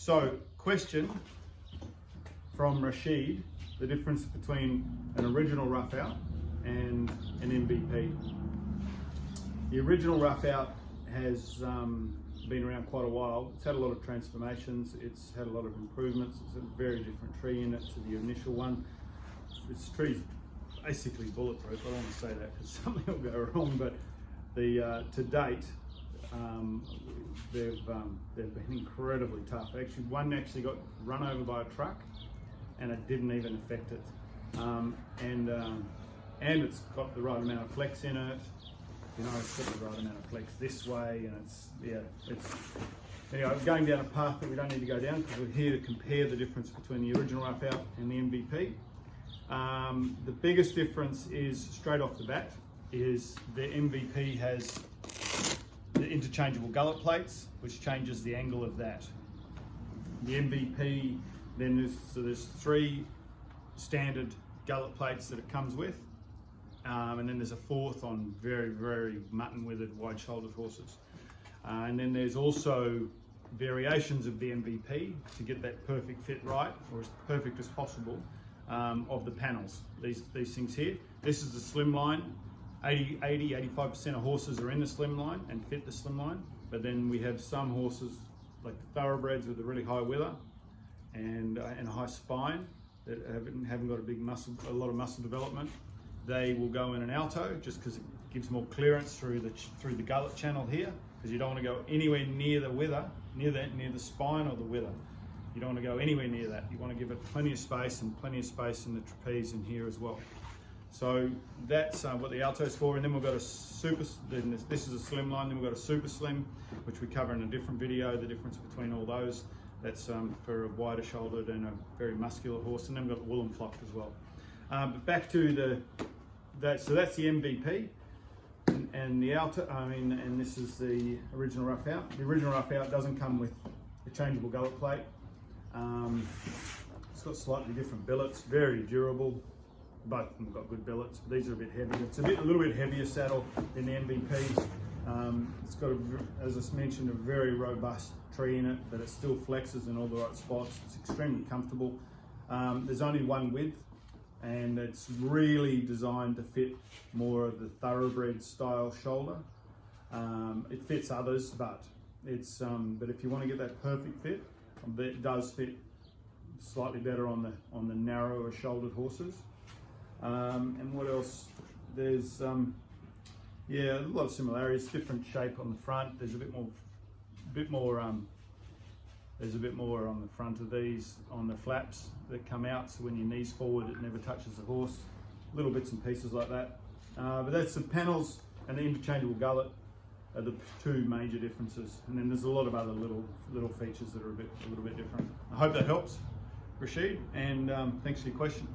So, question from Rashid, the difference between an original rough out and an MVP. The original rough out has been around quite a while. It's had a lot of transformations, it's had a lot of improvements. It's a very different tree in it to the initial one. This tree's basically bulletproof. I don't want to say that because something will go wrong, but to date, they've been incredibly tough. Actually, one actually got run over by a truck, and it didn't even affect it. And it's got the right amount of flex in it. You know, it's got the right amount of flex this way, and it's anyway, going down a path that we don't need to go down because we're here to compare the difference between the original rough out and the MVP. The biggest difference is straight off the bat is the MVP has the interchangeable gullet plates, which changes the angle of that. The MVP, then there's three standard gullet plates that it comes with, and then there's a fourth on very, very mutton-withered, wide-shouldered horses. And then there's also variations of the MVP to get that perfect fit right, or as perfect as possible, of the panels. These things here. This is the slim line. 85% of horses are in the slim line and fit the slim line, but then we have some horses like the thoroughbreds with a really high wither and a high spine that haven't got a lot of muscle development. They will go in an alto just because it gives more clearance through the gullet channel here, because you don't want to go anywhere near the wither, near the spine or the wither. You don't want to go anywhere near that. You want to give it plenty of space and plenty of space in the trapeze in here as well. So that's what the alto is for. And then we've got a super, this is a slim line, then we've got a super slim, which we cover in a different video, the difference between all those. That's for a wider shouldered and a very muscular horse. And then we've got the woolen flocked as well. But back to so that's the MVP. And the alto, and this is the original rough out. The original rough out doesn't come with a changeable gullet plate. It's got slightly different billets, very durable. Both of them have got good billets. These are a bit heavier. It's a little bit heavier saddle than the MVP. It's got, as I mentioned, a very robust tree in it, but it still flexes in all the right spots. It's extremely comfortable. There's only one width, and it's really designed to fit more of the thoroughbred style shoulder. It fits others, but if you want to get that perfect fit, it does fit slightly better on the narrower shouldered horses. And what else? There's a lot of similarities. Different shape on the front. There's a bit more on the front of these, on the flaps that come out, so when your knees forward it never touches the horse. Little bits and pieces like that. But that's the panels and the interchangeable gullet are the two major differences. And then there's a lot of other little features that are a little bit different. I hope that helps, Rashid, and thanks for your question.